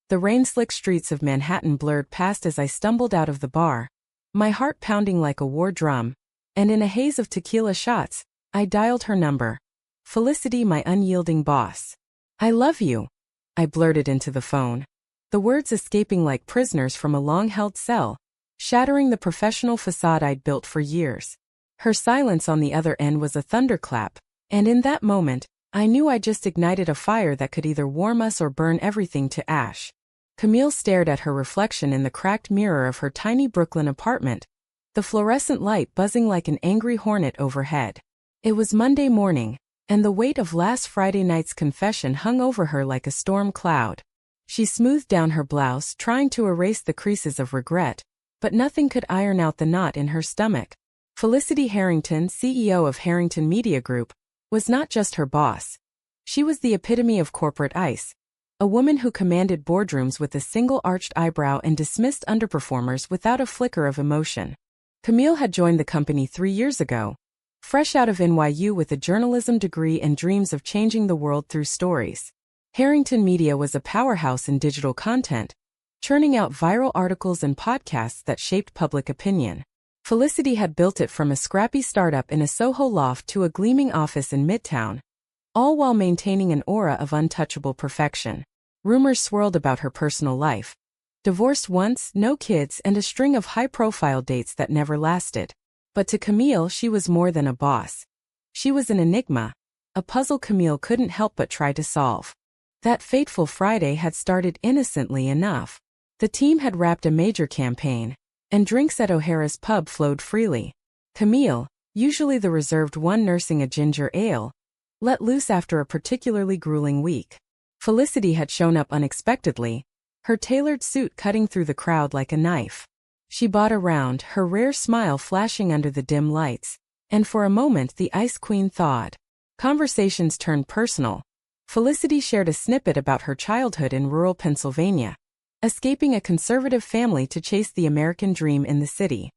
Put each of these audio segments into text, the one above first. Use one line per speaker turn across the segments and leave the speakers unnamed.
The rain-slick streets of Manhattan blurred past as I stumbled out of the bar, my heart pounding like a war drum, and in a haze of tequila shots, I dialed her number. Felicity, my unyielding boss. I love you, I blurted into the phone, the words escaping like prisoners from a long-held cell, shattering the professional facade I'd built for years. Her silence on the other end was a thunderclap, and in that moment, I knew I just ignited a fire that could either warm us or burn everything to ash. Camille stared at her reflection in the cracked mirror of her tiny Brooklyn apartment, the fluorescent light buzzing like an angry hornet overhead. It was Monday morning, and the weight of last Friday night's confession hung over her like a storm cloud. She smoothed down her blouse, trying to erase the creases of regret, but nothing could iron out the knot in her stomach. Felicity Harrington, CEO of Harrington Media Group, was not just her boss. She was the epitome of corporate ice, a woman who commanded boardrooms with a single arched eyebrow and dismissed underperformers without a flicker of emotion. Camille had joined the company 3 years ago, fresh out of NYU with a journalism degree and dreams of changing the world through stories. Harrington Media was a powerhouse in digital content, churning out viral articles and podcasts that shaped public opinion. Felicity had built it from a scrappy startup in a Soho loft to a gleaming office in Midtown, all while maintaining an aura of untouchable perfection. Rumors swirled about her personal life. Divorced once, no kids, and a string of high-profile dates that never lasted. But to Camille, she was more than a boss. She was an enigma, a puzzle Camille couldn't help but try to solve. That fateful Friday had started innocently enough. The team had wrapped a major campaign, and drinks at O'Hara's pub flowed freely. Camille, usually the reserved one nursing a ginger ale, let loose after a particularly grueling week. Felicity had shown up unexpectedly, her tailored suit cutting through the crowd like a knife. She bought around, her rare smile flashing under the dim lights, and for a moment the Ice Queen thawed. Conversations turned personal. Felicity shared a snippet about her childhood in rural Pennsylvania, escaping a conservative family to chase the American dream in the city.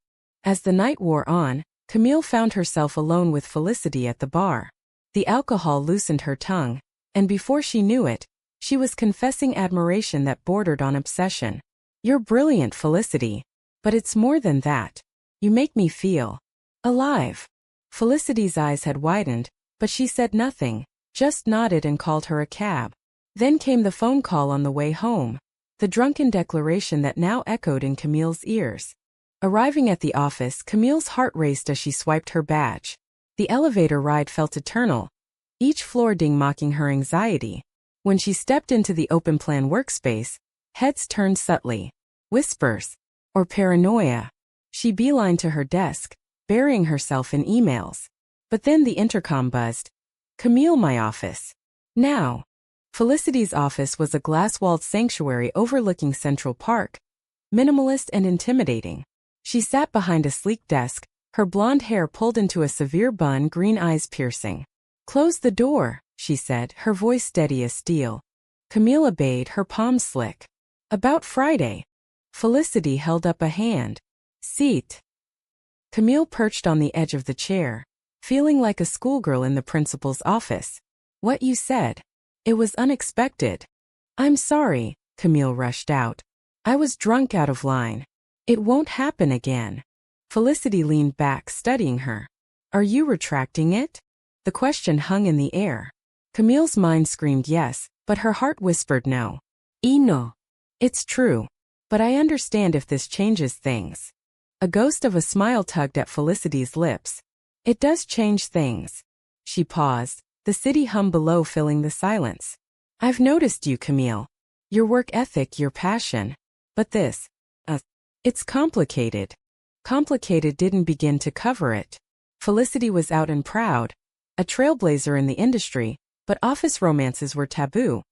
As the night wore on, Camille found herself alone with Felicity at the bar. The alcohol loosened her tongue, and before she knew it, she was confessing admiration that bordered on obsession. "You're brilliant, Felicity. But it's more than that. You make me feel alive." Felicity's eyes had widened, but she said nothing, just nodded and called her a cab. Then came the phone call on the way home, the drunken declaration that now echoed in Camille's ears. Arriving at the office, Camille's heart raced as she swiped her badge. The elevator ride felt eternal, each floor ding mocking her anxiety. When she stepped into the open-plan workspace, heads turned subtly. Whispers. Or paranoia. She beelined to her desk, burying herself in emails. But then the intercom buzzed. "Camille, my office. Now." Felicity's office was a glass-walled sanctuary overlooking Central Park, minimalist and intimidating. She sat behind a sleek desk, her blonde hair pulled into a severe bun, green eyes piercing. "Close the door," she said, her voice steady as steel. Camille obeyed, her palms slick. "About Friday." Felicity held up a hand. "Seat." Camille perched on the edge of the chair, feeling like a schoolgirl in the principal's office. "What you said. It was unexpected." "I'm sorry," Camille rushed out. "I was drunk out of line. It won't happen again." Felicity leaned back, studying her. "Are you retracting it?" The question hung in the air. Camille's mind screamed yes, but her heart whispered no. "No. It's true. But I understand if this changes things." A ghost of a smile tugged at Felicity's lips. "It does change things." She paused, the city hum below filling the silence. "I've noticed you, Camille. Your work ethic, your passion. But this, it's complicated." Complicated didn't begin to cover it. Felicity was out and proud, a trailblazer in the industry, but office romances were taboo,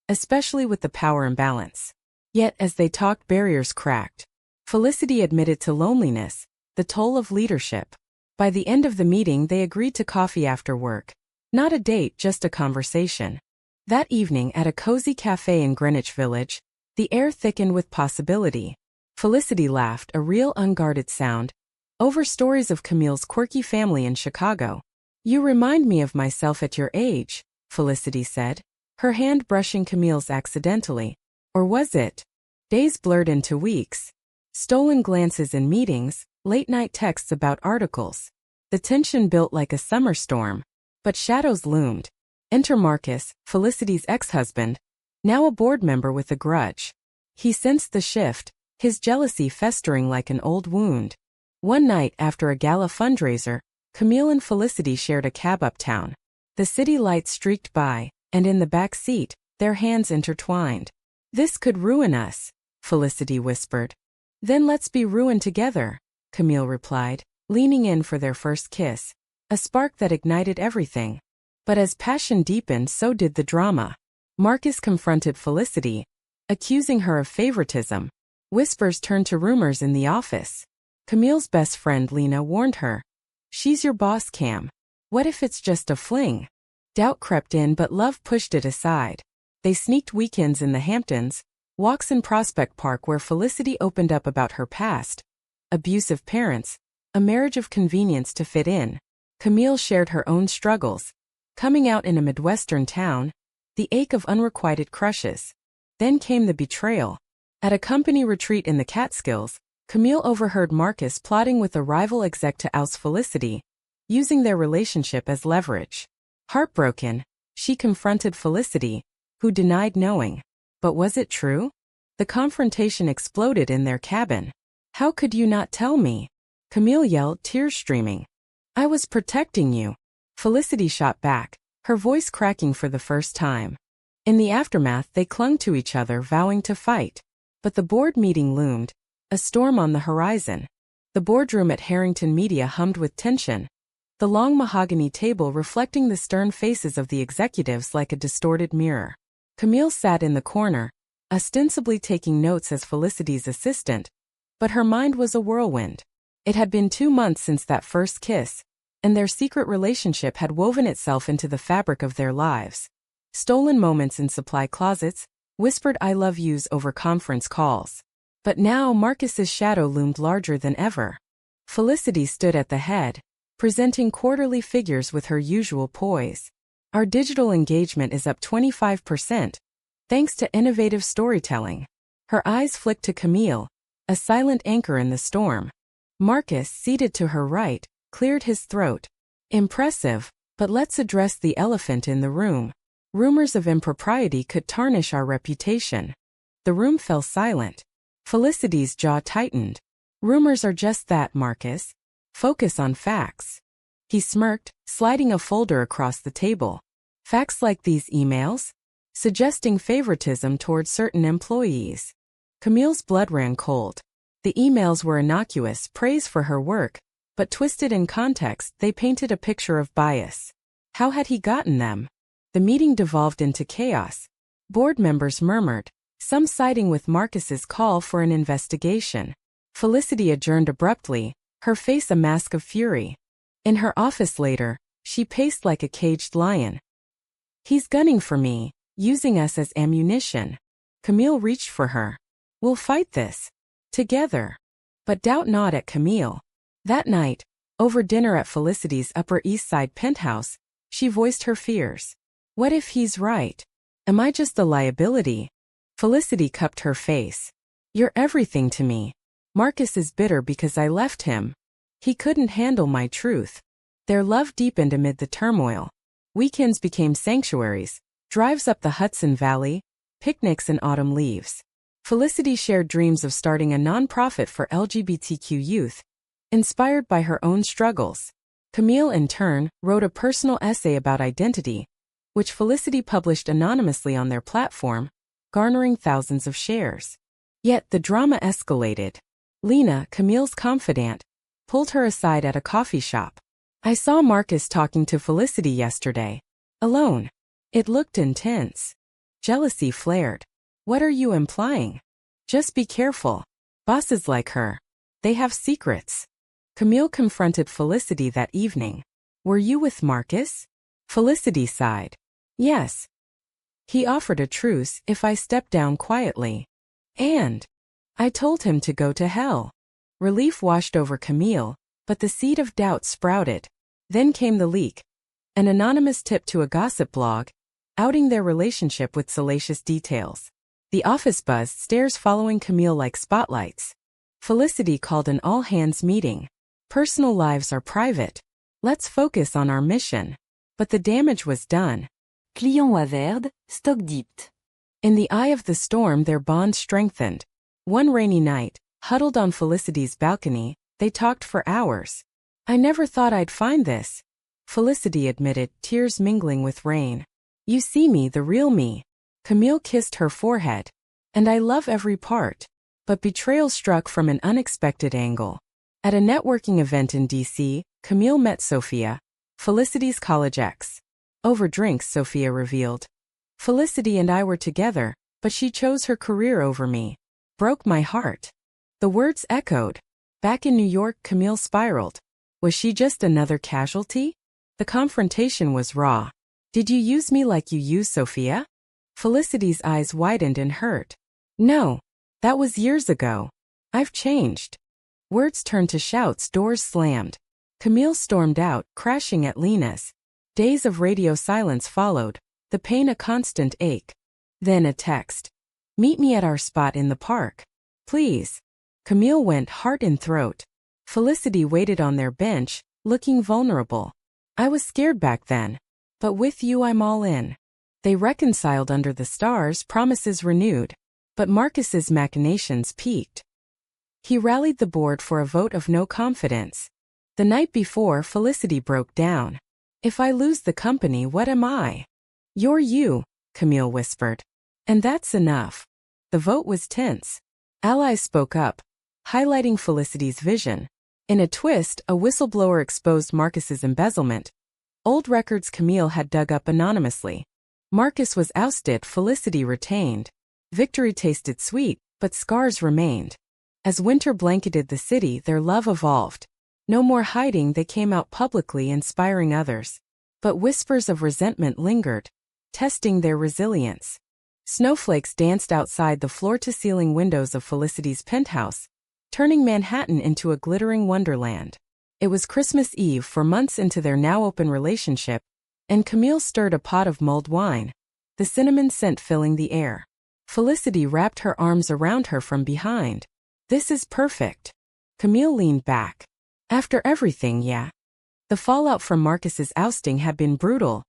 especially with the power imbalance. Yet as they talked, barriers cracked. Felicity admitted to loneliness, the toll of leadership. By the end of the meeting, they agreed to coffee after work. Not a date, just a conversation. That evening at a cozy cafe in Greenwich Village, the air thickened with possibility. Felicity laughed, a real unguarded sound, over stories of Camille's quirky family in Chicago. "You remind me of myself at your age," Felicity said, her hand brushing Camille's accidentally. Or was it? Days blurred into weeks. Stolen glances in meetings, late-night texts about articles. The tension built like a summer storm. But shadows loomed. Enter Marcus, Felicity's ex-husband, now a board member with a grudge. He sensed the shift, his jealousy festering like an old wound. One night after a gala fundraiser, Camille and Felicity shared a cab uptown. The city lights streaked by, and in the back seat, their hands intertwined. "This could ruin us," Felicity whispered. "Then let's be ruined together," Camille replied, leaning in for their first kiss, a spark that ignited everything. But as passion deepened, so did the drama. Marcus confronted Felicity, accusing her of favoritism. Whispers turned to rumors in the office. Camille's best friend Lena warned her. "She's your boss, Cam. What if it's just a fling?" Doubt crept in, but love pushed it aside. They sneaked weekends in the Hamptons, walks in Prospect Park where Felicity opened up about her past. Abusive parents, a marriage of convenience to fit in. Camille shared her own struggles. Coming out in a Midwestern town, the ache of unrequited crushes. Then came the betrayal. At a company retreat in the Catskills, Camille overheard Marcus plotting with a rival exec to oust Felicity, using their relationship as leverage. Heartbroken, she confronted Felicity, who denied knowing. But was it true? The confrontation exploded in their cabin. "How could you not tell me?" Camille yelled, tears streaming. "I was protecting you," Felicity shot back, her voice cracking for the first time. In the aftermath, they clung to each other, vowing to fight. But the board meeting loomed, a storm on the horizon. The boardroom at Harrington Media hummed with tension, the long mahogany table reflecting the stern faces of the executives like a distorted mirror. Camille sat in the corner, ostensibly taking notes as Felicity's assistant, but her mind was a whirlwind. It had been 2 months since that first kiss, and their secret relationship had woven itself into the fabric of their lives. Stolen moments in supply closets, whispered I love yous over conference calls. But now Marcus's shadow loomed larger than ever. Felicity stood at the head, presenting quarterly figures with her usual poise. "Our digital engagement is up 25%, thanks to innovative storytelling." Her eyes flicked to Camille, a silent anchor in the storm. Marcus, seated to her right, cleared his throat. "Impressive, but let's address the elephant in the room. Rumors of impropriety could tarnish our reputation." The room fell silent. Felicity's jaw tightened. "Rumors are just that, Marcus. Focus on facts." He smirked, sliding a folder across the table. "Facts like these emails? Suggesting favoritism toward certain employees." Camille's blood ran cold. The emails were innocuous praise for her work, but twisted in context, they painted a picture of bias. How had he gotten them? The meeting devolved into chaos. Board members murmured, some siding with Marcus's call for an investigation. Felicity adjourned abruptly, her face a mask of fury. In her office later, she paced like a caged lion. "He's gunning for me, using us as ammunition." Camille reached for her. "We'll fight this. Together." But doubt gnawed at Camille. That night, over dinner at Felicity's Upper East Side penthouse, she voiced her fears. "What if he's right? Am I just a liability?" Felicity cupped her face. "You're everything to me. Marcus is bitter because I left him. He couldn't handle my truth." Their love deepened amid the turmoil. Weekends became sanctuaries, drives up the Hudson Valley, picnics in autumn leaves. Felicity shared dreams of starting a nonprofit for LGBTQ youth, inspired by her own struggles. Camille, in turn, wrote a personal essay about identity, which Felicity published anonymously on their platform, garnering thousands of shares. Yet the drama escalated. Lena, Camille's confidant, pulled her aside at a coffee shop. "I saw Marcus talking to Felicity yesterday. Alone. It looked intense." Jealousy flared. "What are you implying?" "Just be careful. Bosses like her. They have secrets." Camille confronted Felicity that evening. "Were you with Marcus?" Felicity sighed. "Yes. He offered a truce if I stepped down quietly. And I told him to go to hell." Relief washed over Camille, but the seed of doubt sprouted. Then came the leak. An anonymous tip to a gossip blog, outing their relationship with salacious details. The office buzzed, stairs following Camille like spotlights. Felicity called an all-hands meeting. Personal lives are private. Let's focus on our mission. But the damage was done.
Client wavered, stock dipped.
In the eye of the storm, their bond strengthened. One rainy night, huddled on Felicity's balcony, they talked for hours. I never thought I'd find this, Felicity admitted, tears mingling with rain. You see me, the real me. Camille kissed her forehead. And I love every part. But betrayal struck from an unexpected angle. At a networking event in D.C., Camille met Sophia, Felicity's college ex. Over drinks, Sophia revealed. Felicity and I were together, but she chose her career over me. Broke my heart. The words echoed. Back in New York, Camille spiraled. Was she just another casualty? The confrontation was raw. Did you use me like you used Sophia? Felicity's eyes widened in hurt. No. That was years ago. I've changed. Words turned to shouts, doors slammed. Camille stormed out, crashing at Lena's. Days of radio silence followed, the pain a constant ache. Then a text. Meet me at our spot in the park. Please. Camille went, heart in throat. Felicity waited on their bench, looking vulnerable. I was scared back then. But with you I'm all in. They reconciled under the stars, promises renewed. But Marcus's machinations peaked. He rallied the board for a vote of no confidence. The night before, Felicity broke down. If I lose the company, what am I? You're you, Camille whispered. And that's enough. The vote was tense. Allies spoke up, highlighting Felicity's vision. In a twist, a whistleblower exposed Marcus's embezzlement. Old records Camille had dug up anonymously. Marcus was ousted, Felicity retained. Victory tasted sweet, but scars remained. As winter blanketed the city, their love evolved. No more hiding, they came out publicly, inspiring others. But whispers of resentment lingered, testing their resilience. Snowflakes danced outside the floor-to-ceiling windows of Felicity's penthouse, turning Manhattan into a glittering wonderland. It was Christmas Eve, 4 months into their now-open relationship, and Camille stirred a pot of mulled wine, the cinnamon scent filling the air. Felicity wrapped her arms around her from behind. This is perfect. Camille leaned back. After everything, yeah. The fallout from Marcus's ousting had been brutal.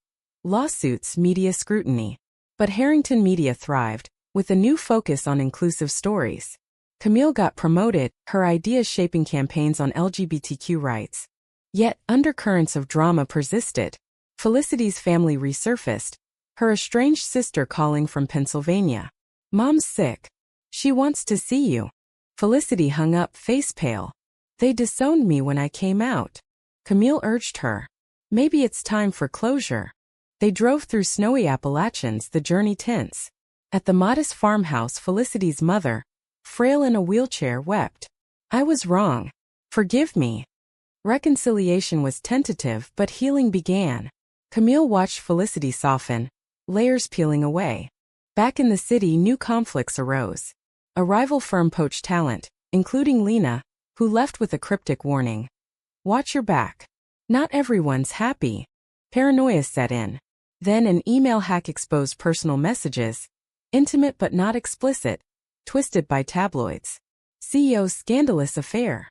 Lawsuits, media scrutiny. But Harrington Media thrived, with a new focus on inclusive stories. Camille got promoted, her ideas shaping campaigns on LGBTQ rights. Yet, undercurrents of drama persisted. Felicity's family resurfaced, her estranged sister calling from Pennsylvania. Mom's sick. She wants to see you. Felicity hung up, face pale. They disowned me when I came out. Camille urged her. Maybe it's time for closure. They drove through snowy Appalachians, the journey tense. At the modest farmhouse, Felicity's mother, frail in a wheelchair, wept. I was wrong. Forgive me. Reconciliation was tentative, but healing began. Camille watched Felicity soften, layers peeling away. Back in the city, new conflicts arose. A rival firm poached talent, including Lena, who left with a cryptic warning. Watch your back. Not everyone's happy. Paranoia set in. Then an email hack exposed personal messages, intimate but not explicit, twisted by tabloids. CEO's scandalous affair.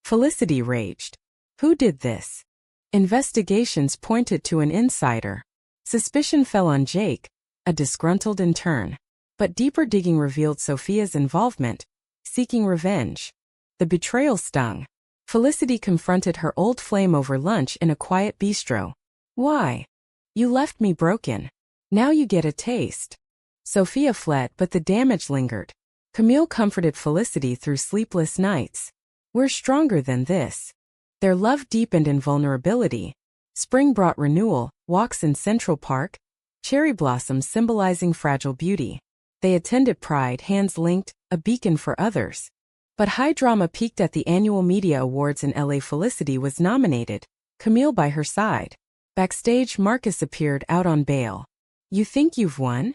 Felicity raged. Who did this? Investigations pointed to an insider. Suspicion fell on Jake, a disgruntled intern. But deeper digging revealed Sophia's involvement, seeking revenge. The betrayal stung. Felicity confronted her old flame over lunch in a quiet bistro. Why? You left me broken. Now you get a taste. Sophia fled, but the damage lingered. Camille comforted Felicity through sleepless nights. We're stronger than this. Their love deepened in vulnerability. Spring brought renewal, walks in Central Park, cherry blossoms symbolizing fragile beauty. They attended Pride, hands linked, a beacon for others. But high drama peaked at the annual media awards in LA. Felicity was nominated, Camille by her side. Backstage, Marcus appeared out on bail. You think you've won?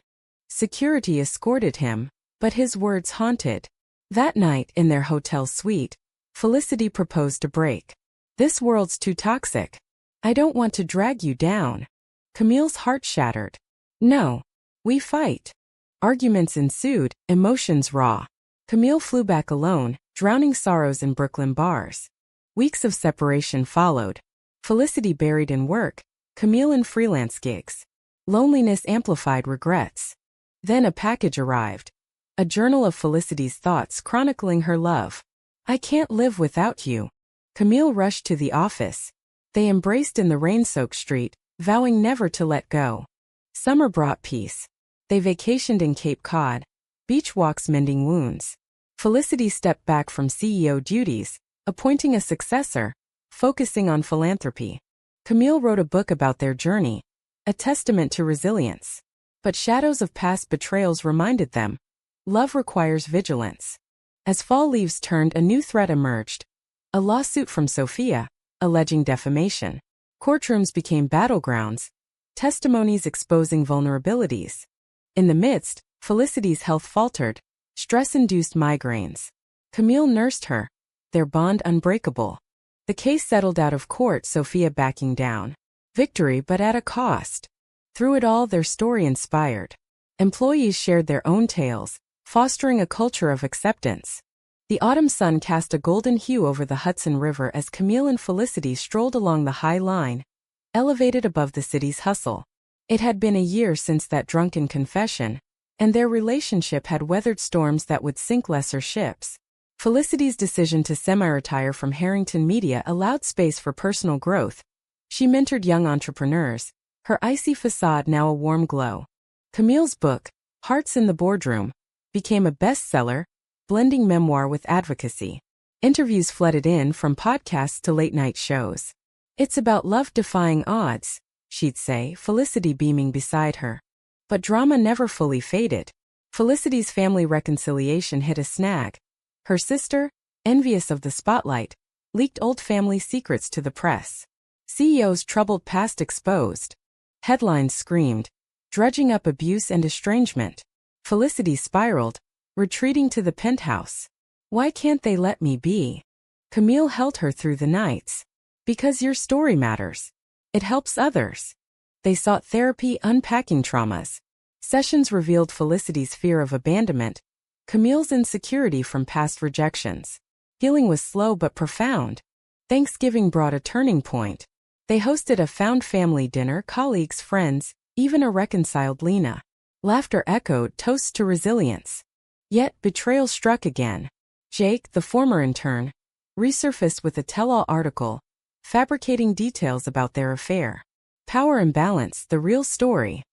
Security escorted him, but his words haunted. That night, in their hotel suite, Felicity proposed a break. This world's too toxic. I don't want to drag you down. Camille's heart shattered. No. We fight. Arguments ensued, emotions raw. Camille flew back alone, drowning sorrows in Brooklyn bars. Weeks of separation followed. Felicity buried in work, Camille in freelance gigs. Loneliness amplified regrets. Then a package arrived. A journal of Felicity's thoughts chronicling her love. "I can't live without you." Camille rushed to the office. They embraced in the rain-soaked street, vowing never to let go. Summer brought peace. They vacationed in Cape Cod. Beach walks mending wounds. Felicity stepped back from CEO duties, appointing a successor, focusing on philanthropy. Camille wrote a book about their journey, a testament to resilience. But shadows of past betrayals reminded them. Love requires vigilance. As fall leaves turned, a new threat emerged. A lawsuit from Sophia, alleging defamation. Courtrooms became battlegrounds, testimonies exposing vulnerabilities. In the midst, Felicity's health faltered, stress-induced migraines. Camille nursed her, their bond unbreakable. The case settled out of court, Sophia backing down. Victory, but at a cost. Through it all, their story inspired. Employees shared their own tales, fostering a culture of acceptance. The autumn sun cast a golden hue over the Hudson River as Camille and Felicity strolled along the High Line, elevated above the city's hustle. It had been a year since that drunken confession, and their relationship had weathered storms that would sink lesser ships. Felicity's decision to semi-retire from Harrington Media allowed space for personal growth. She mentored young entrepreneurs, her icy facade now a warm glow. Camille's book, Hearts in the Boardroom, became a bestseller, blending memoir with advocacy. Interviews flooded in from podcasts to late-night shows. "It's about love defying odds," she'd say, Felicity beaming beside her. But drama never fully faded. Felicity's family reconciliation hit a snag. Her sister, envious of the spotlight, leaked old family secrets to the press. CEO's troubled past exposed. Headlines screamed, dredging up abuse and estrangement. Felicity spiraled, retreating to the penthouse. "Why can't they let me be?" Camille held her through the nights. "Because your story matters. It helps others." They sought therapy, unpacking traumas. Sessions revealed Felicity's fear of abandonment, Camille's insecurity from past rejections. Healing was slow but profound. Thanksgiving brought a turning point. They hosted a found family dinner, colleagues, friends, even a reconciled Lena. Laughter echoed, toasts to resilience. Yet betrayal struck again. Jake, the former intern, resurfaced with a tell-all article, fabricating details about their affair. Power imbalance, the real story.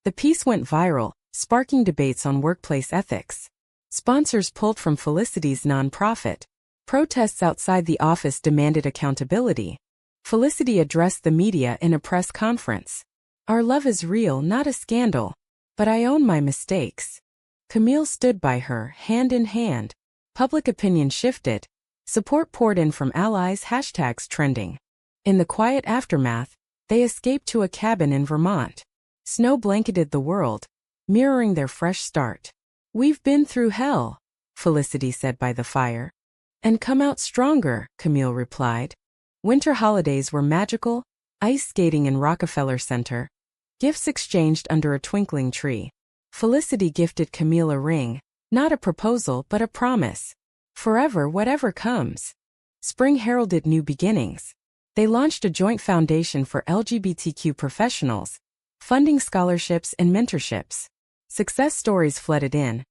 The piece went viral, sparking debates on workplace ethics. Sponsors pulled from Felicity's nonprofit. Protests outside the office demanded accountability. Felicity addressed the media in a press conference. "Our love is real, not a scandal. But I own my mistakes." Camille stood by her, hand in hand. Public opinion shifted. Support poured in from allies, hashtags trending. In the quiet aftermath, they escaped to a cabin in Vermont. Snow blanketed the world, mirroring their fresh start. "We've been through hell," Felicity said by the fire. "And come out stronger," Camille replied. Winter holidays were magical, ice skating in Rockefeller Center, gifts exchanged under a twinkling tree. Felicity gifted Camille a ring, not a proposal but a promise. Forever, whatever comes. Spring heralded new beginnings. They launched a joint foundation for LGBTQ professionals, funding scholarships and mentorships. Success stories flooded in,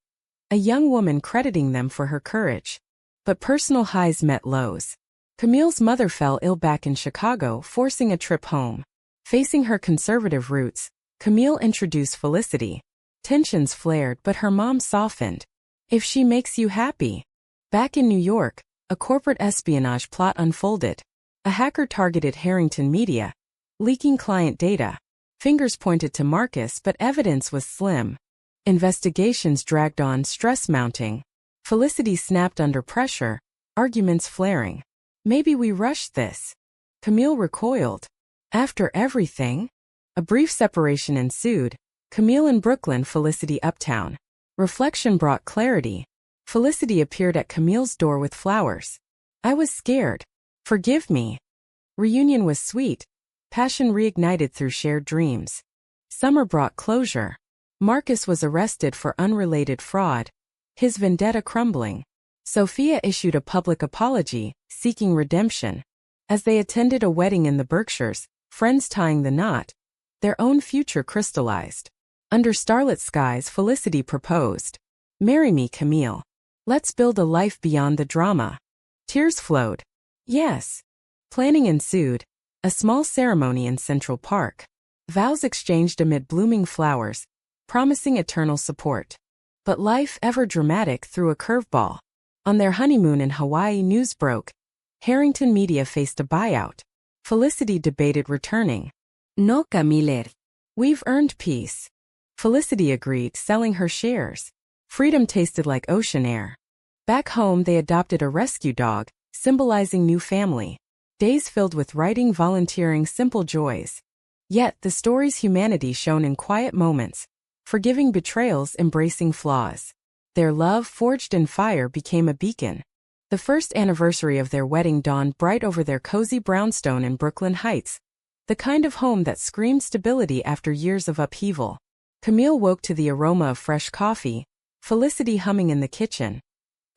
a young woman crediting them for her courage. But personal highs met lows. Camille's mother fell ill back in Chicago, forcing a trip home. Facing her conservative roots, Camille introduced Felicity. Tensions flared, but her mom softened. "If she makes you happy." Back in New York, a corporate espionage plot unfolded. A hacker targeted Harrington Media, leaking client data. Fingers pointed to Marcus, but evidence was slim. Investigations dragged on, stress mounting. Felicity snapped under pressure, arguments flaring. "Maybe we rushed this." Camille recoiled. "After everything?" A brief separation ensued. Camille in Brooklyn, Felicity uptown. Reflection brought clarity. Felicity appeared at Camille's door with flowers. "I was scared. Forgive me." Reunion was sweet. Passion reignited through shared dreams. Summer brought closure. Marcus was arrested for unrelated fraud, his vendetta crumbling. Sophia issued a public apology, seeking redemption. As they attended a wedding in the Berkshires, friends tying the knot, their own future crystallized. Under starlit skies, Felicity proposed. "Marry me, Camille. Let's build a life beyond the drama." Tears flowed. Yes. Planning ensued, a small ceremony in Central Park. Vows exchanged amid blooming flowers, promising eternal support. But life, ever dramatic, threw a curveball. On their honeymoon in Hawaii, news broke. Harrington Media faced a buyout. Felicity debated returning.
No, Camille.
"We've earned peace." Felicity agreed, selling her shares. Freedom tasted like ocean air. Back home, they adopted a rescue dog, symbolizing new family. Days filled with writing, volunteering, simple joys. Yet, the story's humanity shone in quiet moments, forgiving betrayals, embracing flaws. Their love, forged in fire, became a beacon. The first anniversary of their wedding dawned bright over their cozy brownstone in Brooklyn Heights, the kind of home that screamed stability after years of upheaval. Camille woke to the aroma of fresh coffee, Felicity humming in the kitchen.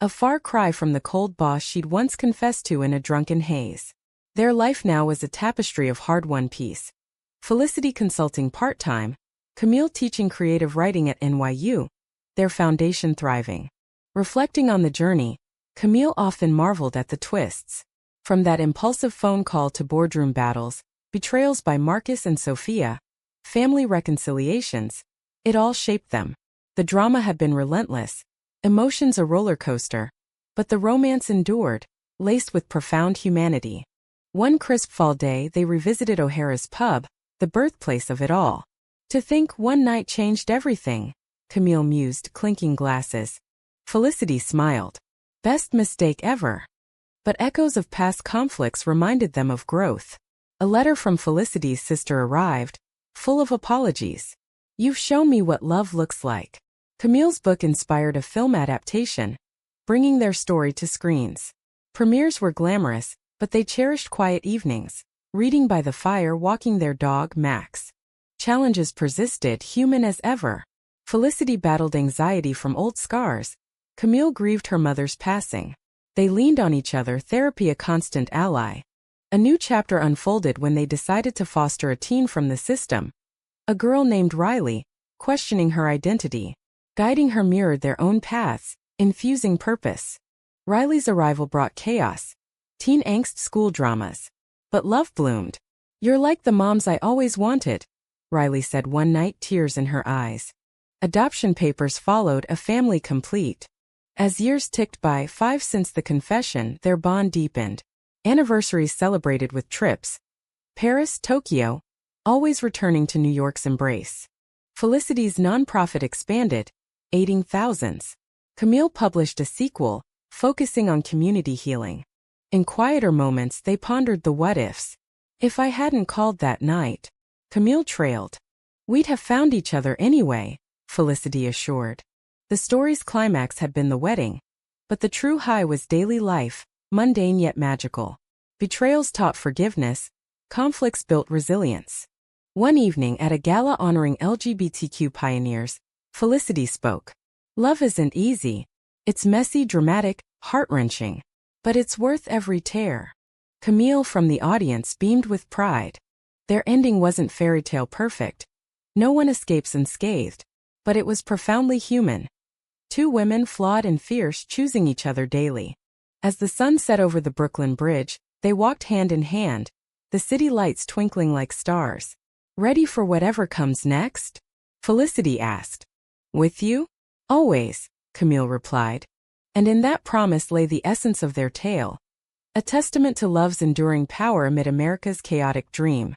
A far cry from the cold boss she'd once confessed to in a drunken haze. Their life now was a tapestry of hard-won peace. Felicity consulting part-time, Camille teaching creative writing at NYU, their foundation thriving. Reflecting on the journey, Camille often marveled at the twists. From that impulsive phone call to boardroom battles, betrayals by Marcus and Sophia, family reconciliations, it all shaped them. The drama had been relentless, emotions a roller coaster, but the romance endured, laced with profound humanity. One crisp fall day, they revisited O'Hara's pub, the birthplace of it all. To think one night changed everything, Camille mused, clinking glasses. Felicity smiled. Best mistake ever. But echoes of past conflicts reminded them of growth. A letter from Felicity's sister arrived, full of apologies. "You've shown me what love looks like." Camille's book inspired a film adaptation, bringing their story to screens. Premieres were glamorous, but they cherished quiet evenings, reading by the fire, walking their dog, Max. Challenges persisted, human as ever. Felicity battled anxiety from old scars. Camille grieved her mother's passing. They leaned on each other, therapy a constant ally. A new chapter unfolded when they decided to foster a teen from the system. A girl named Riley, questioning her identity. Guiding her mirrored their own paths, infusing purpose. Riley's arrival brought chaos, teen angst, school dramas. But love bloomed. "You're like the moms I always wanted," Riley said one night, tears in her eyes. Adoption papers followed, a family complete. As years ticked by, 5 since the confession, their bond deepened. Anniversaries celebrated with trips. Paris, Tokyo, always returning to New York's embrace. Felicity's nonprofit expanded, aiding thousands. Camille published a sequel, focusing on community healing. In quieter moments, they pondered the what-ifs. "If I hadn't called that night," Camille trailed. "We'd have found each other anyway," Felicity assured. The story's climax had been the wedding, but the true high was daily life, mundane yet magical. Betrayals taught forgiveness, conflicts built resilience. One evening at a gala honoring LGBTQ pioneers, Felicity spoke. "Love isn't easy. It's messy, dramatic, heart-wrenching. But it's worth every tear." Camille from the audience beamed with pride. Their ending wasn't fairy tale perfect. No one escapes unscathed. But it was profoundly human. Two women, flawed and fierce, choosing each other daily. As the sun set over the Brooklyn Bridge, they walked hand in hand, the city lights twinkling like stars. "Ready for whatever comes next?" Felicity asked. "With you?" "Always," Camille replied. And in that promise lay the essence of their tale. A testament to love's enduring power amid America's chaotic dream.